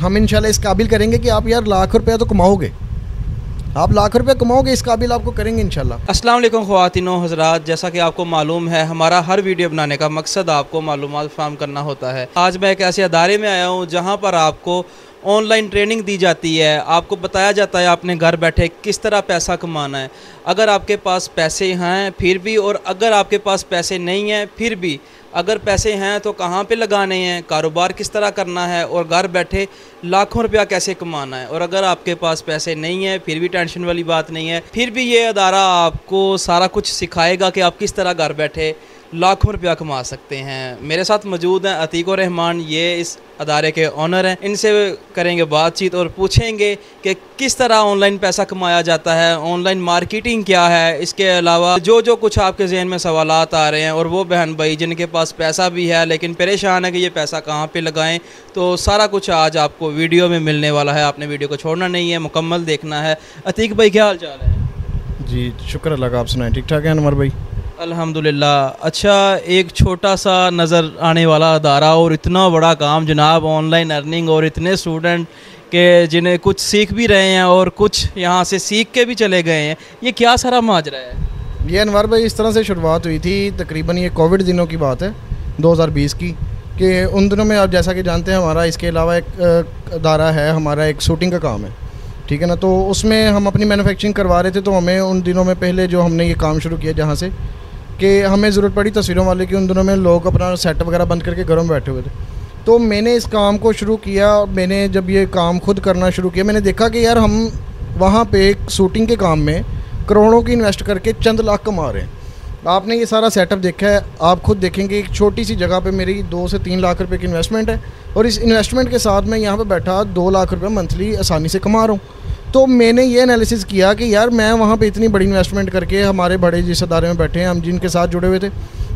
हम इंशाल्लाह इस काबिल करेंगे कि आप यार लाख रुपया तो कमाओगे, आप लाख रुपया कमाओगे, इस काबिल आपको करेंगे इंशाल्लाह। अस्सलाम वालेकुम ख़वातीनो हज़रात, जैसा कि आपको मालूम है हमारा हर वीडियो बनाने का मकसद आपको मालूमात फ़राहम करना होता है। आज मैं एक ऐसे अदारे में आया हूँ जहाँ पर आपको ऑनलाइन ट्रेनिंग दी जाती है, आपको बताया जाता है आपने घर बैठे किस तरह पैसा कमाना है। अगर आपके पास पैसे हैं फिर भी, और अगर आपके पास पैसे नहीं हैं फिर भी, अगर पैसे हैं तो कहाँ पे लगाने हैं, कारोबार किस तरह करना है, और घर बैठे लाखों रुपया कैसे कमाना है। और अगर आपके पास पैसे नहीं हैं फिर भी टेंशन वाली बात नहीं है, फिर भी ये अदारा आपको सारा कुछ सिखाएगा कि आप किस तरह घर बैठे लाखों रुपया कमा सकते हैं। मेरे साथ मौजूद हैं अतीक और रहमान, ये इस अदारे के ऑनर हैं। इनसे करेंगे बातचीत और पूछेंगे कि किस तरह ऑनलाइन पैसा कमाया जाता है, ऑनलाइन मार्केटिंग क्या है, इसके अलावा जो जो कुछ आपके जहन में सवालात आ रहे हैं। और वो बहन भाई जिनके पास पैसा भी है लेकिन परेशान है कि ये पैसा कहाँ पे लगाएं, तो सारा कुछ आज आपको वीडियो में मिलने वाला है। आपने वीडियो को छोड़ना नहीं है, मुकम्मल देखना है। अतीक भाई क्या हाल चाल है? जी शुक्र अल्लाह का, आप सुनाएं? ठीक ठाक है अनवर भाई? अल्हम्दुलिल्लाह। अच्छा, एक छोटा सा नज़र आने वाला अदारा और इतना बड़ा काम जनाब, ऑनलाइन अर्निंग, और इतने स्टूडेंट के जिन्हें कुछ सीख भी रहे हैं और कुछ यहाँ से सीख के भी चले गए हैं, ये क्या सारा माजरा है? ये अनवर भाई इस तरह से शुरुआत हुई थी, तकरीबन ये कोविड दिनों की बात है 2020 की, कि उन दिनों में आप जैसा कि जानते हैं हमारा इसके अलावा एक अदारा है, हमारा एक शूटिंग का काम है, ठीक है ना। तो उसमें हम अपनी मैन्युफैक्चरिंग करवा रहे थे। तो हमें उन दिनों में पहले जो हमने ये काम शुरू किया जहाँ से कि हमें ज़रूरत पड़ी तस्वीरों वाले की, उन दिनों में लोग अपना सेटअप वगैरह बंद करके घरों में बैठे हुए थे। तो मैंने इस काम को शुरू किया। मैंने जब ये काम खुद करना शुरू किया, मैंने देखा कि यार हम वहाँ पे शूटिंग के काम में करोड़ों की इन्वेस्ट करके चंद लाख कमा रहे हैं। आपने ये सारा सेटअप देखा है, आप खुद देखेंगे एक छोटी सी जगह पे मेरी 2 से 3 लाख रुपए की इन्वेस्टमेंट है, और इस इन्वेस्टमेंट के साथ मैं यहाँ पे बैठा 2 लाख रुपए मंथली आसानी से कमा रहा हूँ। तो मैंने ये एनालिसिस किया कि यार मैं वहाँ पे इतनी बड़ी इन्वेस्टमेंट करके, हमारे बड़े जिस अदारे में बैठे हैं, हम जिनके साथ जुड़े हुए थे,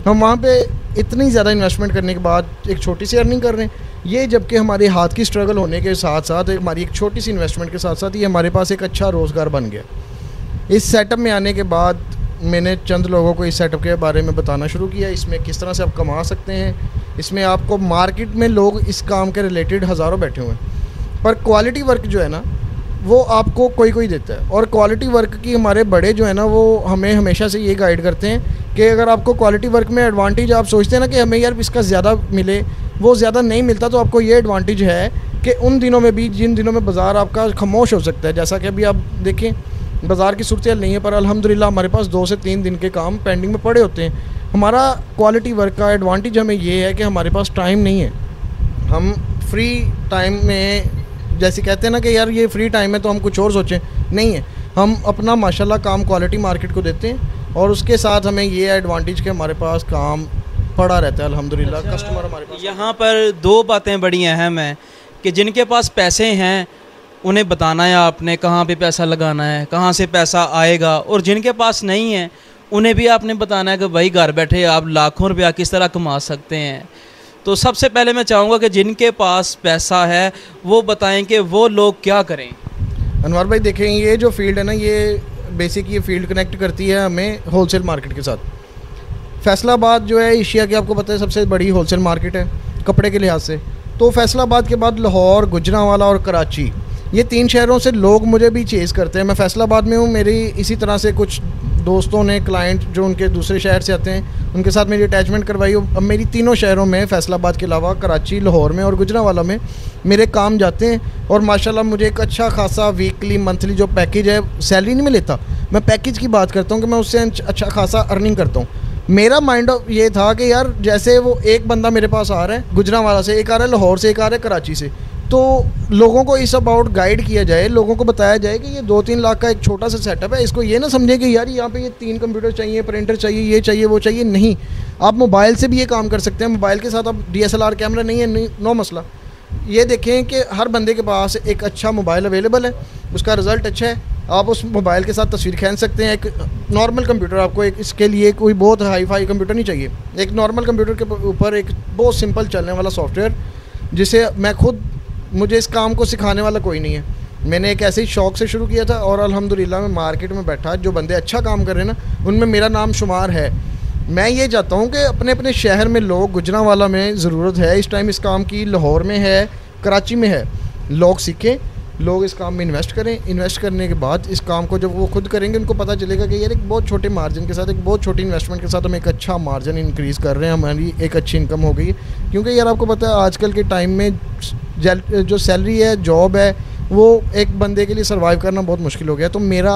हम वहाँ पे इतनी ज़्यादा इन्वेस्टमेंट करने के बाद एक छोटी सी अर्निंग कर रहे हैं। ये जबकि हमारे हाथ की स्ट्रगल होने के साथ साथ, हमारी एक छोटी सी इन्वेस्टमेंट के साथ साथ ये हमारे पास एक अच्छा रोज़गार बन गया। इस सेटअप में आने के बाद मैंने चंद लोगों को इस सेटअप के बारे में बताना शुरू किया, इसमें किस तरह से आप कमा सकते हैं। इसमें आपको मार्केट में लोग इस काम के रिलेटेड हज़ारों बैठे हुए हैं, पर क्वालिटी वर्क जो है ना वो आपको कोई कोई देता है। और क्वालिटी वर्क की हमारे बड़े जो है ना वो हमें हमेशा से ये गाइड करते हैं कि अगर आपको क्वालिटी वर्क में एडवांटेज, आप सोचते हैं ना कि हमें यार इसका ज़्यादा मिले, वो ज़्यादा नहीं मिलता, तो आपको ये एडवांटेज है कि उन दिनों में भी जिन दिनों में बाज़ार आपका खामोश हो सकता है, जैसा कि अभी आप देखें बाज़ार की सूरत नहीं है, पर अल्हम्दुलिल्लाह हमारे पास 2 से 3 दिन के काम पेंडिंग में पड़े होते हैं। हमारा क्वालिटी वर्क का एडवांटेज हमें ये है कि हमारे पास टाइम नहीं है। हम फ्री टाइम में, जैसे कहते हैं ना कि यार ये फ्री टाइम है तो हम कुछ और सोचें, नहीं है। हम अपना माशाल्लाह काम क्वालिटी मार्केट को देते हैं, और उसके साथ हमें ये एडवांटेज कि हमारे पास काम पड़ा रहता है अल्हम्दुलिल्लाह। अच्छा, कस्टमर हमारे पास। यहाँ पर 2 बातें बड़ी अहम हैं कि जिनके पास पैसे हैं उन्हें बताना है आपने कहाँ पे पैसा लगाना है, कहाँ से पैसा आएगा, और जिनके पास नहीं है उन्हें भी आपने बताना है कि भाई घर बैठे आप लाखों रुपया किस तरह कमा सकते हैं। तो सबसे पहले मैं चाहूँगा कि जिनके पास पैसा है वो बताएं कि वो लोग क्या करें। अनवर भाई देखें, ये जो फील्ड है ना, ये बेसिक ये फील्ड कनेक्ट करती है हमें होलसेल मार्केट के साथ। फैसलाबाद जो है एशिया की, आपको पता है, सबसे बड़ी होलसेल मार्केट है कपड़े के लिहाज से। तो फैसलाबाद के बाद लाहौर, गुजरांवाला और कराची, ये 3 शहरों से लोग मुझे भी चेज़ करते हैं। मैं फैसलाबाद में हूँ, मेरी इसी तरह से कुछ दोस्तों ने, क्लाइंट जो उनके दूसरे शहर से आते हैं, उनके साथ मेरी अटैचमेंट करवाई। अब मेरी तीनों शहरों में, फैसलाबाद के अलावा कराची, लाहौर में और गुजरांवाला में मेरे काम जाते हैं। और माशाल्लाह मुझे एक अच्छा खासा वीकली, मंथली जो पैकेज है, सैलरी नहीं मैं लेता, मैं पैकेज की बात करता हूँ कि मैं उससे अच्छा खासा अर्निंग करता हूँ। मेरा माइंड ये था कि यार जैसे वो एक बंदा मेरे पास आ रहा है गुजरांवाला से, एक आ रहा है लाहौर से, एक आ रहा है कराची से, तो लोगों को इस अबाउट गाइड किया जाए, लोगों को बताया जाए कि ये 2-3 लाख का एक छोटा सा सेटअप है। इसको ये ना समझे कि यार यहाँ पे ये 3 कंप्यूटर चाहिए, प्रिंटर चाहिए, ये चाहिए, वो चाहिए। नहीं, आप मोबाइल से भी ये काम कर सकते हैं। मोबाइल के साथ आप DSLR कैमरा नहीं है, नहीं, नो मसला। ये देखें कि हर बंदे के पास एक अच्छा मोबाइल अवेलेबल है, उसका रिज़ल्ट अच्छा है, आप उस मोबाइल के साथ तस्वीर खींच सकते हैं। एक नॉर्मल कंप्यूटर, आपको एक इसके लिए कोई बहुत हाई फाई कंप्यूटर नहीं चाहिए। एक नॉर्मल कंप्यूटर के ऊपर एक बहुत सिंपल चलने वाला सॉफ्टवेयर, जिसे मैं खुद, मुझे इस काम को सिखाने वाला कोई नहीं है, मैंने एक ऐसे ही शौक़ से शुरू किया था। और अल्हम्दुलिल्लाह मैं मार्केट में बैठा, जो बंदे अच्छा काम कर रहे हैं ना, उनमें मेरा नाम शुमार है। मैं ये चाहता हूँ कि अपने अपने शहर में लोग, गुजरांवाला में ज़रूरत है इस टाइम इस काम की, लाहौर में है, कराची में है, लोग सीखें, लोग इस काम में इन्वेस्ट करें। इन्वेस्ट करने के बाद इस काम को जब वो खुद करेंगे उनको पता चलेगा कि यार एक बहुत छोटे मार्जिन के साथ, एक बहुत छोटी इन्वेस्टमेंट के साथ हम एक अच्छा मार्जिन इंक्रीज़ कर रहे हैं, हमारी एक अच्छी इनकम हो गई है। क्योंकि यार आपको पता है आजकल के टाइम में जो सैलरी है, जॉब है, वो एक बंदे के लिए सर्वाइव करना बहुत मुश्किल हो गया। तो मेरा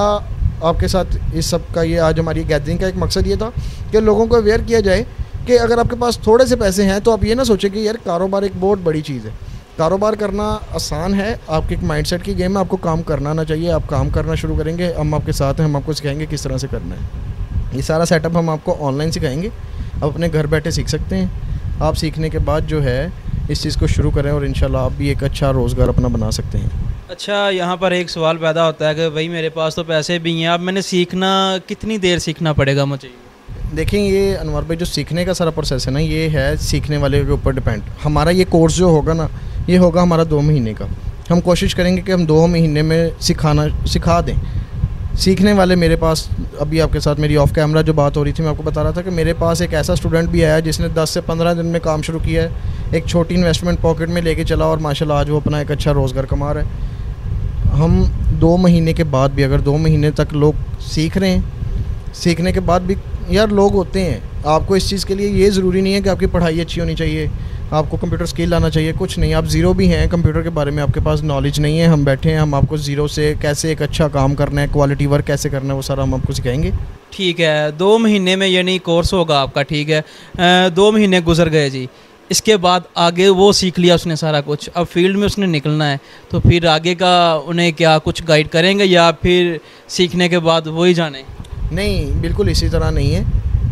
आपके साथ इस सब का, ये आज हमारी गैदरिंग का एक मकसद ये था कि लोगों को अवेयर किया जाए कि अगर आपके पास थोड़े से पैसे हैं तो आप ये ना सोचें कि यार कारोबार एक बहुत बड़ी चीज़ है। कारोबार करना आसान है, आपके एक माइंडसेट की गेम है, आपको काम करना आना चाहिए। आप काम करना शुरू करेंगे, हम आपके साथ हैं, हम आपको सिखाएंगे किस तरह से करना है। ये सारा सेटअप हम आपको ऑनलाइन सिखाएंगे, आप अपने घर बैठे सीख सकते हैं। आप सीखने के बाद जो है इस चीज़ को शुरू करें और इंशाल्लाह आप भी एक अच्छा रोज़गार अपना बना सकते हैं। अच्छा, यहाँ पर एक सवाल पैदा होता है कि भाई मेरे पास तो पैसे भी हैं, अब मैंने सीखना कितनी देर सीखना पड़ेगा मुझे? देखें, ये अनवर भाई जो सीखने का सारा प्रोसेस है ना, ये है सीखने वाले के ऊपर डिपेंड। हमारा ये कोर्स जो होगा ना, ये होगा हमारा 2 महीने का। हम कोशिश करेंगे कि हम 2 महीने में सिखा दें। सीखने वाले मेरे पास, अभी आपके साथ मेरी ऑफ कैमरा जो बात हो रही थी, मैं आपको बता रहा था कि मेरे पास एक ऐसा स्टूडेंट भी आया जिसने 10 से 15 दिन में काम शुरू किया है। एक छोटी इन्वेस्टमेंट पॉकेट में लेके चला और माशाल्लाह आज वो अपना एक अच्छा रोज़गार कमा रहा है। हम 2 महीने के बाद भी, अगर 2 महीने तक लोग सीख रहे हैं, सीखने के बाद भी यार लोग होते हैं, आपको इस चीज़ के लिए ये ज़रूरी नहीं है कि आपकी पढ़ाई अच्छी होनी चाहिए, आपको कंप्यूटर स्किल आना चाहिए, कुछ नहीं। आप ज़ीरो भी हैं कंप्यूटर के बारे में, आपके पास नॉलेज नहीं है, हम बैठे हैं, हम आपको ज़ीरो से कैसे एक अच्छा काम करना है, क्वालिटी वर्क कैसे करना है, वो सारा हम आपको सिखाएंगे। ठीक है, 2 महीने में यानी कोर्स होगा आपका, ठीक है। 2 महीने गुजर गए जी, इसके बाद आगे वो सीख लिया उसने सारा कुछ, अब फील्ड में उसने निकलना है, तो फिर आगे का उन्हें क्या कुछ गाइड करेंगे या फिर सीखने के बाद वही जाने? नहीं, बिल्कुल इसी तरह नहीं है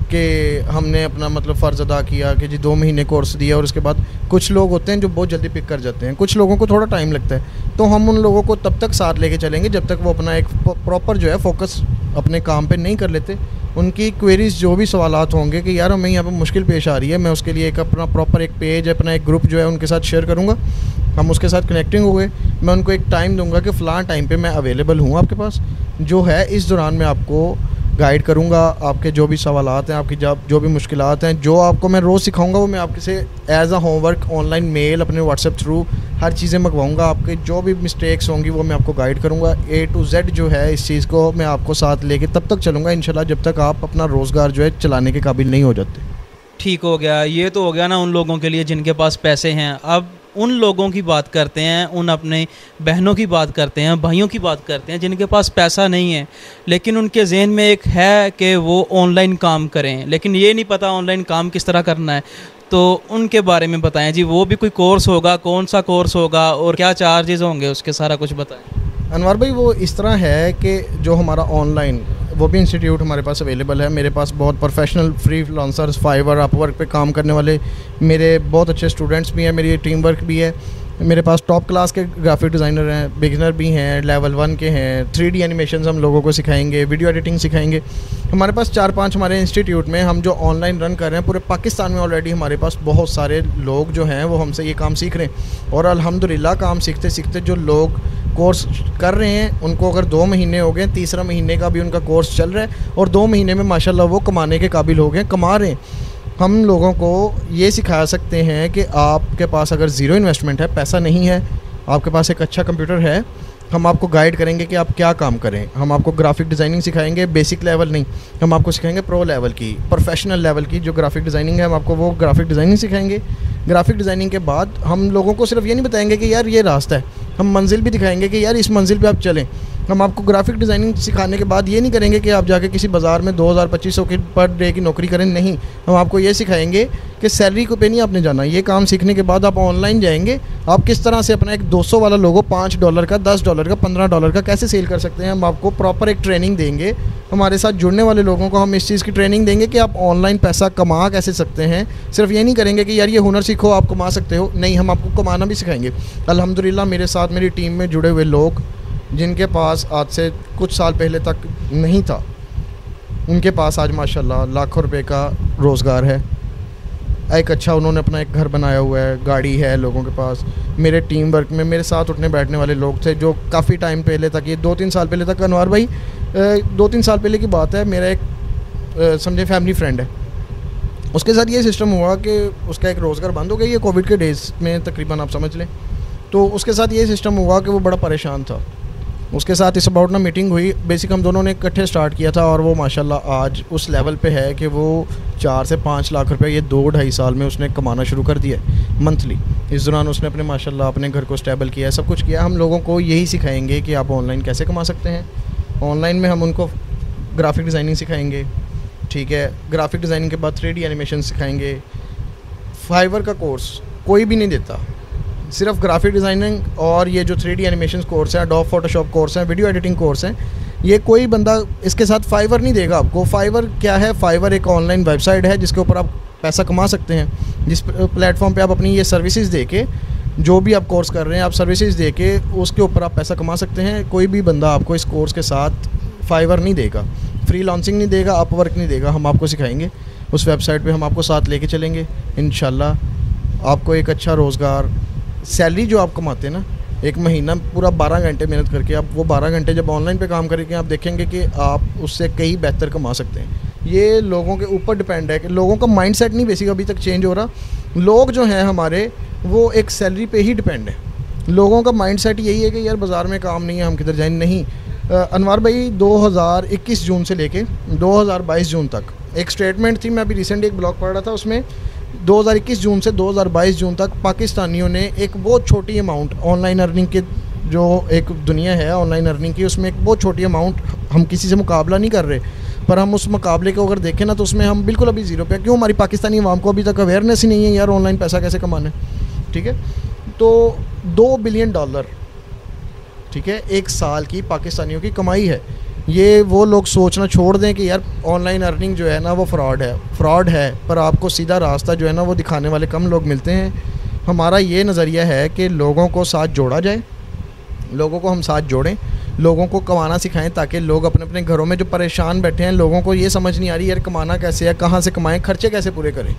कि हमने अपना मतलब फ़र्ज़ अदा किया कि जी 2 महीने कोर्स दिया और उसके बाद कुछ लोग होते हैं जो बहुत जल्दी पिक कर जाते हैं, कुछ लोगों को थोड़ा टाइम लगता है। तो हम उन लोगों को तब तक साथ लेके चलेंगे जब तक वो अपना एक प्रॉपर जो है फोकस अपने काम पे नहीं कर लेते। उनकी क्वेरीज़ जो भी सवालात होंगे कि यार हमें यहाँ पर मुश्किल पेश आ रही है, मैं उसके लिए एक अपना प्रॉपर एक पेज, अपना एक ग्रुप जो है उनके साथ शेयर करूँगा। हम उसके साथ कनेक्टिंग हो गए, मैं उनको एक टाइम दूँगा कि फ़लाँ टाइम पर मैं अवेलेबल हूँ आपके पास, जो है इस दौरान मैं आपको गाइड करूँगा। आपके जो भी सवालात हैं, आपकी जो भी मुश्किलात हैं, जो आपको मैं रोज़ सिखाऊंगा वो मैं आपके से as a homework online mail अपने व्हाट्सएप थ्रू हर चीज़ें मंगवाऊंगा। आपके जो भी मिस्टेक्स होंगी वो मैं आपको गाइड करूँगा। A to Z जो है इस चीज़ को मैं आपको साथ लेके तब तक चलूँगा इंशाल्लाह जब तक आप अपना रोज़गार जो है चलाने के काबिल नहीं हो जाते। ठीक हो गया, ये तो हो गया ना उन लोगों के लिए जिनके पास पैसे हैं। अब उन लोगों की बात करते हैं, उन अपने बहनों की बात करते हैं, भाइयों की बात करते हैं जिनके पास पैसा नहीं है लेकिन उनके जहन में एक है कि वो ऑनलाइन काम करें, लेकिन ये नहीं पता ऑनलाइन काम किस तरह करना है। तो उनके बारे में बताएं जी, वो भी कोई कोर्स होगा, कौन सा कोर्स होगा और क्या चार्जेस होंगे उसके, सारा कुछ बताएं। अनवर भाई, वो इस तरह है कि जो हमारा ऑनलाइन वो भी इंस्टीट्यूट हमारे पास अवेलेबल है। मेरे पास बहुत प्रोफेशनल फ्रीलांसर्स, फाइवर, अपवर्क पे काम करने वाले मेरे बहुत अच्छे स्टूडेंट्स भी हैं, मेरी टीम वर्क भी है। मेरे पास टॉप क्लास के ग्राफिक डिज़ाइनर हैं, बिगिनर भी हैं, लेवल 1 के हैं। 3D एनिमेशंस हम लोगों को सिखाएंगे, वीडियो एडिटिंग सिखाएंगे। हमारे पास 4-5 हमारे इंस्टीट्यूट में हम जो ऑनलाइन रन कर रहे हैं, पूरे पाकिस्तान में ऑलरेडी हमारे पास बहुत सारे लोग जो हैं वो हमसे ये काम सीख रहे हैं। और अल्हम्दुलिल्लाह काम सीखते सीखते जो लोग कोर्स कर रहे हैं उनको अगर 2 महीने हो गए, तीसरा महीने का भी उनका कोर्स चल रहा है और 2 महीने में माशाल्लाह वो कमाने के काबिल हो गए, कमा रहे हैं। हम लोगों को ये सिखा सकते हैं कि आपके पास अगर ज़ीरो इन्वेस्टमेंट है, पैसा नहीं है, आपके पास एक अच्छा कंप्यूटर है, हम आपको गाइड करेंगे कि आप क्या काम करें। हम आपको ग्राफिक डिज़ाइनिंग सिखाएंगे, बेसिक लेवल नहीं, हम आपको सिखाएंगे प्रो लेवल की, प्रोफेशनल लेवल की जो ग्राफिक डिज़ाइनिंग है, हम आपको वो ग्राफिक डिज़ाइनिंग सिखाएंगे। ग्राफिक डिज़ाइनिंग के बाद हम लोगों को सिर्फ ये नहीं बताएंगे कि यार ये रास्ता है, हम मंजिल भी दिखाएंगे कि यार इस मंजिल पे आप चलें। हम आपको ग्राफिक डिज़ाइनिंग सिखाने के बाद ये नहीं करेंगे कि आप जाके किसी बाज़ार में 2000-2500 की पर डे की नौकरी करें, नहीं। हम आपको ये सिखाएंगे कि सैलरी को पे नहीं आपने जाना। ये काम सीखने के बाद आप ऑनलाइन जाएंगे, आप किस तरह से अपना एक 200 वाला लोगो $5 का, $10 का, $15 का कैसे सेल कर सकते हैं। हम आपको प्रॉपर एक ट्रेनिंग देंगे। हमारे साथ जुड़ने वाले लोगों को हम इस चीज़ की ट्रेनिंग देंगे कि आप ऑनलाइन पैसा कमा कैसे सकते हैं। सिर्फ ये नहीं करेंगे कि यार ये हुनर सीखो आप कमा सकते हो, नहीं, हम आपको कमाना भी सिखाएंगे। अल्हम्दुलिल्लाह मेरे साथ मेरी टीम में जुड़े हुए लोग जिनके पास आज से कुछ साल पहले तक नहीं था, उनके पास आज माशाल्लाह लाखों रुपए का रोज़गार है। एक अच्छा उन्होंने अपना एक घर बनाया हुआ है, गाड़ी है लोगों के पास। मेरे टीम वर्क में मेरे साथ उठने बैठने वाले लोग थे जो काफ़ी टाइम पहले तक, ये 2-3 साल पहले तक, अनवर भाई 2-3 साल पहले की बात है, मेरा एक समझे फैमिली फ्रेंड है, उसके साथ ये सिस्टम हुआ कि उसका एक रोज़गार बंद हो गया। ये कोविड के डेज़ में तकरीबन आप समझ लें। तो उसके साथ ये सिस्टम हुआ कि वो बड़ा परेशान था। उसके साथ इस अबाउट ना मीटिंग हुई, बेसिक हम दोनों ने इकट्ठे स्टार्ट किया था और वो माशाल्लाह आज उस लेवल पे है कि वो 4 से 5 लाख रुपए ये 2-2.5 साल में उसने कमाना शुरू कर दिया है मंथली। इस दौरान उसने अपने माशाल्लाह अपने घर को स्टेबल किया है, सब कुछ किया। हम लोगों को यही सिखाएंगे कि आप ऑनलाइन कैसे कमा सकते हैं। ऑनलाइन में हम उनको ग्राफिक डिज़ाइनिंग सिखाएंगे, ठीक है, ग्राफिक डिज़ाइनिंग के बाद 3D एनिमेशन सिखाएंगे। फाइवर का कोर्स कोई भी नहीं देता, सिर्फ ग्राफिक डिज़ाइनिंग और ये जो 3D एनिमेशन कोर्स है, एडोब फोटोशॉप कोर्स है, वीडियो एडिटिंग कोर्स है, ये कोई बंदा इसके साथ फाइवर नहीं देगा आपको। फाइवर क्या है? फाइवर एक ऑनलाइन वेबसाइट है जिसके ऊपर आप पैसा कमा सकते हैं, जिस प्लेटफॉर्म पे आप अपनी ये सर्विसेज दे के, जो भी आप कोर्स कर रहे हैं आप सर्विसेज दे के उसके ऊपर आप पैसा कमा सकते हैं। कोई भी बंदा आपको इस कोर्स के साथ फाइवर नहीं देगा, फ्रीलांसिंग नहीं देगा, अपवर्क नहीं देगा। हम आपको सिखाएंगे, उस वेबसाइट पे हम आपको साथ लेके चलेंगे इंशाल्लाह। आपको एक अच्छा रोज़गार, सैलरी जो आप कमाते हैं ना एक महीना पूरा 12 घंटे मेहनत करके, आप वो 12 घंटे जब ऑनलाइन पे काम करेंगे आप देखेंगे कि आप उससे कहीं बेहतर कमा सकते हैं। ये लोगों के ऊपर डिपेंड है कि लोगों का माइंडसेट नहीं बेसिक अभी तक चेंज हो रहा। लोग जो हैं हमारे वो एक सैलरी पे ही डिपेंड है। लोगों का माइंडसेट यही है कि यार बाज़ार में काम नहीं है, हम किधर जाएँ। नहीं, अनवर भाई 2021 जून से लेके 2022 जून तक एक स्टेटमेंट थी, मैं अभी रिसेंटली एक ब्लॉग पढ़ रहा था, उसमें 2021 जून से 2022 जून तक पाकिस्तानियों ने एक बहुत छोटी अमाउंट ऑनलाइन अर्निंग के, जो एक दुनिया है ऑनलाइन अर्निंग की, उसमें एक बहुत छोटी अमाउंट, हम किसी से मुकाबला नहीं कर रहे, पर हम उस मुकाबले को अगर देखें ना तो उसमें हम बिल्कुल अभी ज़ीरो पे। क्यों? हमारी पाकिस्तानी अवाम को अभी तक अवेयरनेस ही नहीं है यार ऑनलाइन पैसा कैसे कमाना है, ठीक है। तो $2 बिलियन, ठीक है, एक साल की पाकिस्तानियों की कमाई है। ये वो लोग सोचना छोड़ दें कि यार ऑनलाइन अर्निंग जो है ना वो फ्रॉड है, पर आपको सीधा रास्ता जो है ना वो दिखाने वाले कम लोग मिलते हैं। हमारा ये नज़रिया है कि लोगों को साथ जोड़ा जाए, लोगों को हम साथ जोड़ें, लोगों को कमाना सिखाएं, ताकि लोग अपने अपने घरों में जो परेशान बैठे हैं, लोगों को ये समझ नहीं आ रही यार कमाना कैसे है, कहाँ से कमाएं, खर्चे कैसे पूरे करें,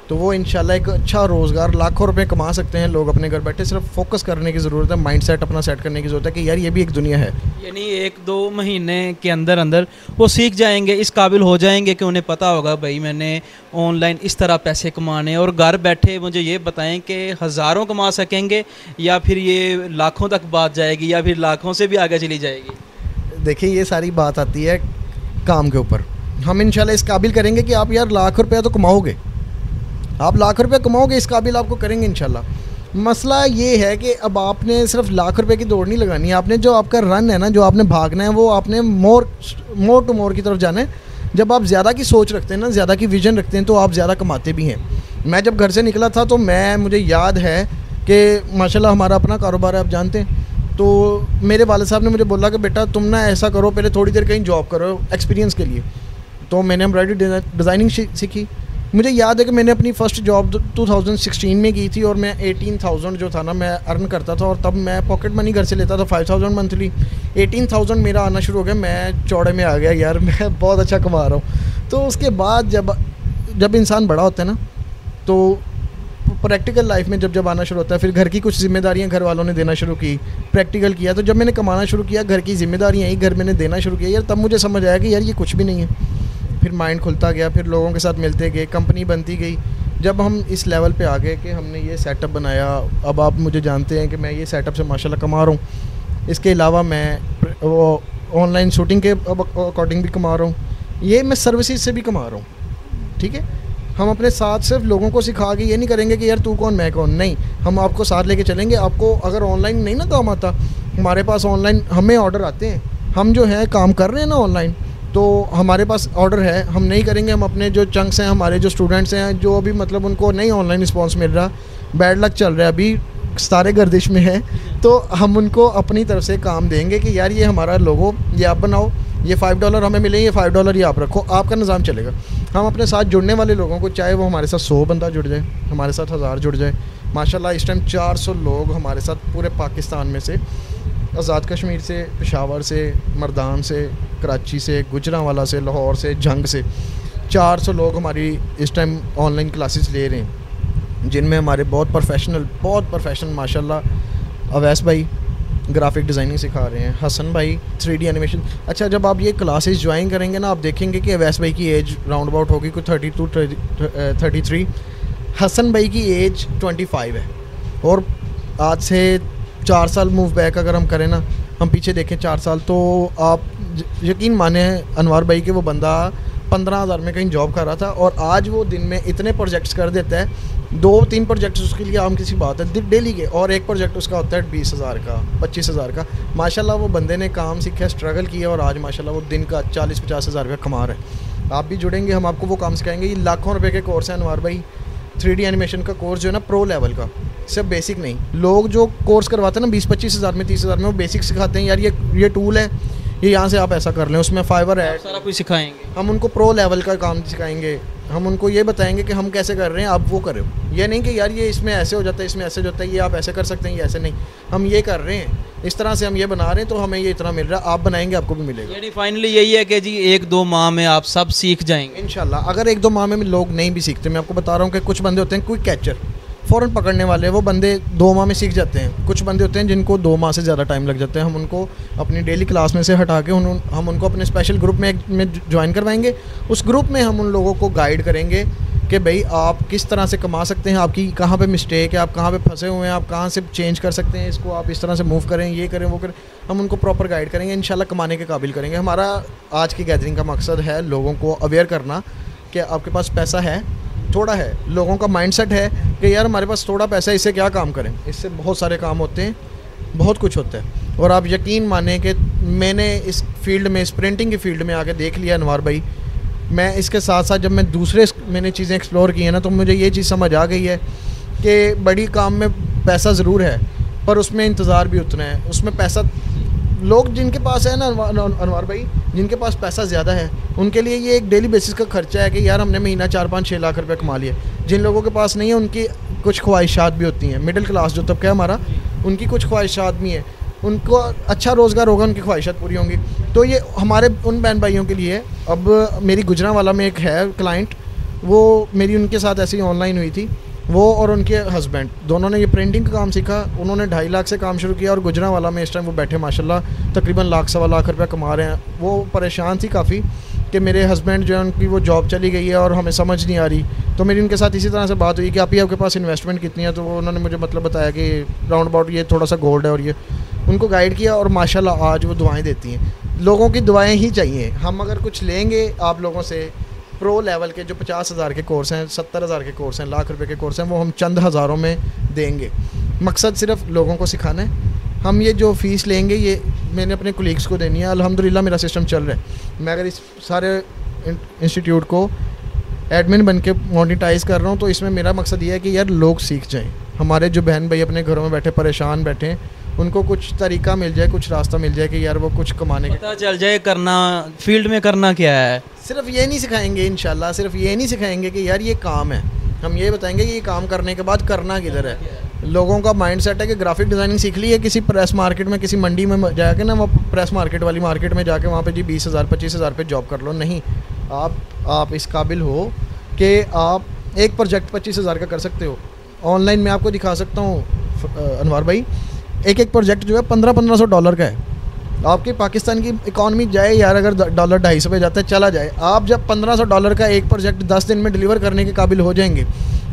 तो वो इंशाल्लाह एक अच्छा रोज़गार लाखों रुपए कमा सकते हैं लोग अपने घर बैठे। सिर्फ फोकस करने की ज़रूरत है, माइंडसेट अपना सेट करने की ज़रूरत है कि यार ये भी एक दुनिया है। यानी 1-2 महीने के अंदर अंदर वो सीख जाएंगे, इस काबिल हो जाएंगे कि उन्हें पता होगा भाई मैंने ऑनलाइन इस तरह पैसे कमाने, और घर बैठे मुझे ये बताएं कि हज़ारों कमा सकेंगे या फिर ये लाखों तक बात जाएगी या फिर लाखों से भी आगे चली जाएगी। देखिए ये सारी बात आती है काम के ऊपर। हम इंशाल्लाह इस काबिल करेंगे कि आप यार लाख रुपया तो कमाओगे, आप लाख रुपए कमाओगे, इस काबिल आपको करेंगे इंशाल्लाह। मसला ये है कि अब आपने सिर्फ लाख रुपए की दौड़ नहीं लगानी है, आपने जो आपका रन है ना, जो आपने भागना है, वो आपने मोर टू मोर की तरफ जाना है। जब आप ज़्यादा की सोच रखते हैं ना, ज़्यादा की विजन रखते हैं, तो आप ज़्यादा कमाते भी हैं। मैं जब घर से निकला था तो मुझे याद है कि माशाल्लाह हमारा अपना कारोबार है, आप जानते हैं। तो मेरे वाले साहब ने मुझे बोला कि बेटा तुम ना ऐसा करो, पहले थोड़ी देर कहीं जॉब करो एक्सपीरियंस के लिए। तो मैंने एम्ब्रॉयडरी डिज़ाइनिंग सीखी। मुझे याद है कि मैंने अपनी फ़र्स्ट जॉब 2016 में की थी और मैं 18,000 जो था ना मैं अर्न करता था, और तब मैं पॉकेट मनी घर से लेता था 5,000 मंथली। 18,000 मेरा आना शुरू हो गया, मैं चौड़े में आ गया यार मैं बहुत अच्छा कमा रहा हूँ। तो उसके बाद जब इंसान बड़ा होता है ना, तो प्रैक्टिकल लाइफ में जब आना शुरू होता है, फिर घर की कुछ जिम्मेदारियां घर वालों ने देना शुरू की, प्रैक्टिकल किया। तो जब मैंने कमाना शुरू किया, घर की जिम्मेदारियाँ आई, घर मैंने देना शुरू किया यार, तब मुझे समझ आया कि यार ये कुछ भी नहीं है। फिर माइंड खुलता गया, फिर लोगों के साथ मिलते गए, कंपनी बनती गई। जब हम इस लेवल पे आ गए कि हमने ये सेटअप बनाया, अब आप मुझे जानते हैं कि मैं ये सेटअप से माशाल्लाह कमा रहा हूँ। इसके अलावा मैं वो ऑनलाइन शूटिंग के अकॉर्डिंग भी कमा रहा हूँ, ये मैं सर्विसेज से भी कमा रहा हूँ, ठीक है। हम अपने साथ सिर्फ लोगों को सिखा के ये नहीं करेंगे कि यार तू कौन मैं कौन, नहीं, हम आपको साथ लेके चलेंगे। आपको अगर ऑनलाइन नहीं ना काम आता, हमारे पास ऑनलाइन हमें ऑर्डर आते हैं, हम जो है काम कर रहे हैं ना ऑनलाइन, तो हमारे पास ऑर्डर है, हम नहीं करेंगे। हम अपने जो चंक्स हैं, हमारे जो स्टूडेंट्स हैं, जो अभी मतलब उनको नहीं ऑनलाइन रिस्पांस मिल रहा, बैड लक चल रहा है, अभी सारे गर्दिश में है, तो हम उनको अपनी तरफ से काम देंगे कि यार ये हमारा लोगो ये आप बनाओ, ये $5 हमें मिले, ये $5 ये आप रखो, आपका निज़ाम चलेगा। हम अपने साथ जुड़ने वाले लोगों को, चाहे वो हमारे साथ 100 बंदा जुड़ जाए, हमारे साथ 1000 जुड़ जाए, माशाल्लाह इस टाइम 400 लोग हमारे साथ पूरे पाकिस्तान में से, आज़ाद कश्मीर से, पेशावर से, मर्दान से, कराची से, गुजरांवाला से, लाहौर से, जंग से 400 लोग हमारी इस टाइम ऑनलाइन क्लासेस ले रहे हैं, जिनमें हमारे बहुत प्रोफेशनल माशाल्लाह अवैस भाई ग्राफिक डिज़ाइनिंग सिखा रहे हैं, हसन भाई 3D एनिमेशन। अच्छा, जब आप ये क्लासेस ज्वाइन करेंगे ना, आप देखेंगे कि अवैस भाई की एज राउंड अबाउट होगी कुछ 32-33, हसन भाई की एज 25 है, और आज से 4 साल मूव बैक अगर हम करें ना, हम पीछे देखें 4 साल, तो आप यकीन माने अनवर भाई कि वो बंदा 15,000 में कहीं जॉब कर रहा था और आज वो दिन में इतने प्रोजेक्ट्स कर देता है। 2-3 प्रोजेक्ट्स उसके लिए आम किसी बात है डेली के, और एक प्रोजेक्ट उसका होता है 20,000 का, 25,000 का। माशाल्लाह वो बंदे ने काम सीखा, स्ट्रगल किया और आज माशाल्लाह वो दिन का 40-50 हज़ार रुपया कमा रहे हैं। आप भी जुड़ेंगे, हम आपको वो काम सिखाएंगे। ये लाखों रुपए के कोर्स हैं अनवर भाई। 3D एनिमेशन का कोर्स जो है ना, प्रो लेवल का, सिर्फ बेसिक नहीं। लोग जो कोर्स करवाते हैं ना 20-25 हज़ार में, 30 हज़ार में, वो बेसिक सिखाते हैं। यार ये टूल है, ये यहाँ से आप ऐसा कर लें, उसमें फाइवर है, सारा कुछ सिखाएंगे। हम उनको प्रो लेवल का काम सिखाएंगे। हम उनको ये बताएंगे कि हम कैसे कर रहे हैं, आप वो करो। ये नहीं कि यार ये इसमें ऐसे हो जाता है, इसमें ऐसे हो जाता है, ये आप ऐसे कर सकते हैं, ये ऐसे नहीं। हम ये कर रहे हैं, इस तरह से हम ये बना रहे हैं, तो हमें ये इतना मिल रहा है, आप बनाएंगे आपको भी मिलेगा। यानी फाइनली यही है कि जी 1-2 माह में आप सब सीख जाएंगे इंशाल्लाह। अगर 1-2 माह में लोग नहीं भी सीखते, मैं आपको बता रहा हूँ कि कुछ बंदे होते हैं क्विक कैचर, फ़ौरन पकड़ने वाले, वो बंदे 2 माह में सीख जाते हैं। कुछ बंदे होते हैं जिनको 2 माह से ज़्यादा टाइम लग जाता है। हम उनको अपनी डेली क्लास में से हटा के हम उनको अपने स्पेशल ग्रुप में ज्वाइन करवाएंगे। उस ग्रुप में हम उन लोगों को गाइड करेंगे कि भाई आप किस तरह से कमा सकते हैं, आपकी कहाँ पे मिस्टेक है, आप कहाँ पे फंसे हुए हैं, आप कहाँ से चेंज कर सकते हैं, इसको आप इस तरह से मूव करें, ये करें, वो करें। हम उनको प्रॉपर गाइड करेंगे, इंशाल्लाह कमाने के काबिल करेंगे। हमारा आज की गैदरिंग का मकसद है लोगों को अवेयर करना कि आपके पास पैसा है, थोड़ा है। लोगों का माइंडसेट है कि यार हमारे पास थोड़ा पैसा है, इससे क्या काम करें। इससे बहुत सारे काम होते हैं, बहुत कुछ होता है। और आप यकीन माने कि मैंने इस फील्ड में, इस प्रिंटिंग की फील्ड में आके देख लिया अनवर भाई। मैं इसके साथ साथ जब मैं दूसरे मैंने चीज़ें एक्सप्लोर की हैं ना, तो मुझे ये चीज़ समझ आ गई है कि बड़ी काम में पैसा ज़रूर है, पर उसमें इंतज़ार भी उतना है। उसमें पैसा, लोग जिनके पास है ना अनवर भाई, जिनके पास पैसा ज़्यादा है, उनके लिए ये एक डेली बेसिस का खर्चा है कि यार हमने महीना 4-5-6 लाख रुपए कमा लिए। जिन लोगों के पास नहीं है, उनकी कुछ ख्वाहिशात भी होती हैं। मिडिल क्लास जो तबका है हमारा, उनकी कुछ ख्वाहिशात भी हैं। उनको अच्छा रोज़गार होगा, उनकी ख्वाहिशात पूरी होंगी। तो ये हमारे उन बहन भाइयों के लिए। अब मेरी गुजरांवाला में एक है क्लाइंट, वो मेरी उनके साथ ऐसे ही ऑनलाइन हुई थी। वो और उनके हस्बैंड दोनों ने ये प्रिंटिंग का काम सीखा। उन्होंने 2.5 लाख से काम शुरू किया और गुजरांवाला में इस टाइम वो बैठे माशाल्लाह तकरीबन 1-1.25 लाख रुपया कमा रहे हैं। वो परेशान थी काफ़ी कि मेरे हस्बैंड जो है उनकी वो जॉब चली गई है और हमें समझ नहीं आ रही। तो मेरी उनके साथ इसी तरह से बात हुई कि आपके पास इन्वेस्टमेंट कितनी है। तो वो उन्होंने मुझे मतलब बताया कि राउंड अबाउट ये थोड़ा सा गोल्ड है, और ये उनको गाइड किया और माशाल्लाह आज वो दुआएं देती हैं। लोगों की दुआएं ही चाहिए। हम अगर कुछ लेंगे आप लोगों से, प्रो लेवल के जो 50 हज़ार के कोर्स हैं, 70 हज़ार के कोर्स हैं, लाख रुपए के कोर्स हैं, वो हम चंद हज़ारों में देंगे। मकसद सिर्फ लोगों को सिखाना है। हम ये जो फ़ीस लेंगे ये मैंने अपने कोलीग्स को देनी है। अल्हम्दुलिल्लाह मेरा सिस्टम चल रहा है। मैं अगर इस सारे इंस्टीट्यूट को एडमिन बन के मोनिटाइज़ कर रहा हूँ, तो इसमें मेरा मकसद ये है कि यार लोग सीख जाएँ। हमारे जो बहन भाई अपने घरों में बैठे परेशान बैठे हैं, उनको कुछ तरीका मिल जाए, कुछ रास्ता मिल जाए कि यार वो कुछ कमाने का पता चल जाए, करना फील्ड में करना क्या है। सिर्फ ये नहीं सिखाएंगे इंशाल्लाह, सिर्फ ये नहीं सिखाएंगे कि यार ये काम है। हम ये बताएंगे कि ये काम करने के बाद करना किधर है। लोगों का माइंड सेट है कि ग्राफिक डिज़ाइनिंग सीख ली है, किसी प्रेस मार्केट में, किसी मंडी में जाके ना, वो प्रेस मार्केट वाली मार्केट में जाके वहाँ पे जी 20 हज़ार 25 हज़ार पे जॉब कर लो। नहीं, आप इस काबिल हो कि आप एक प्रोजेक्ट 25 हज़ार का कर सकते हो। ऑनलाइन मैं आपको दिखा सकता हूँ अनवर भाई, एक प्रोजेक्ट जो है $1500 का है। आपकी पाकिस्तान की इकॉनमी जाए यार, अगर $250 पे जाता है चला जाए, आप जब $1500 का एक प्रोजेक्ट 10 दिन में डिलीवर करने के काबिल हो जाएंगे,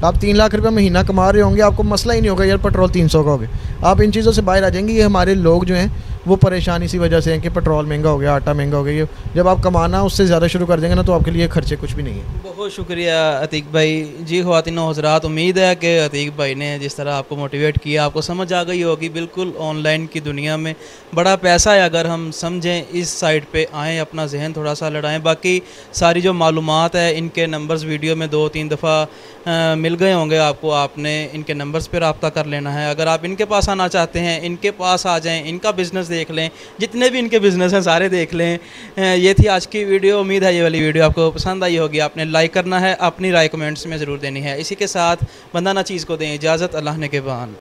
आप 3 लाख रुपये महीना कमा रहे होंगे, आपको मसला ही नहीं होगा यार पेट्रोल 300 का हो गया। आप इन चीज़ों से बाहर आ जाएंगे। ये हमारे लोग जो हैं वो परेशान इसी वजह से हैं कि पेट्रोल महंगा हो गया, आटा महंगा हो गया। ये जब आप कमाना उससे ज़्यादा शुरू कर देंगे ना, तो आपके लिए खर्चे कुछ भी नहीं है। बहुत शुक्रिया अतीक भाई जी। ख्वातीन व हज़रात, उम्मीद है कि अतीक भाई ने जिस तरह आपको मोटिवेट किया, आपको समझ आ गई होगी। बिल्कुल ऑनलाइन की दुनिया में बड़ा पैसा है, अगर हम समझें, इस साइड पे आएँ, अपना जहन थोड़ा सा लड़ाएँ। बाकी सारी जो मालूमात है, इनके नंबर्स वीडियो में 2-3 दफ़ा मिल गए होंगे आपको। आपने इनके नंबर्स पर रब्ता कर लेना है। अगर आप इनके पास आना चाहते हैं, इनके पास आ जाएँ, इनका बिज़नेस देख लें, जितने भी इनके बिज़नेस हैं सारे देख लें। ये थी आज की वीडियो। उम्मीद है ये वाली वीडियो आपको पसंद आई होगी। आपने लाइक करना है, अपनी राय कमेंट्स में ज़रूर देनी है। इसी के साथ बंदा ना चीज़ को दें इजाज़त। अल्लाह ने के बान।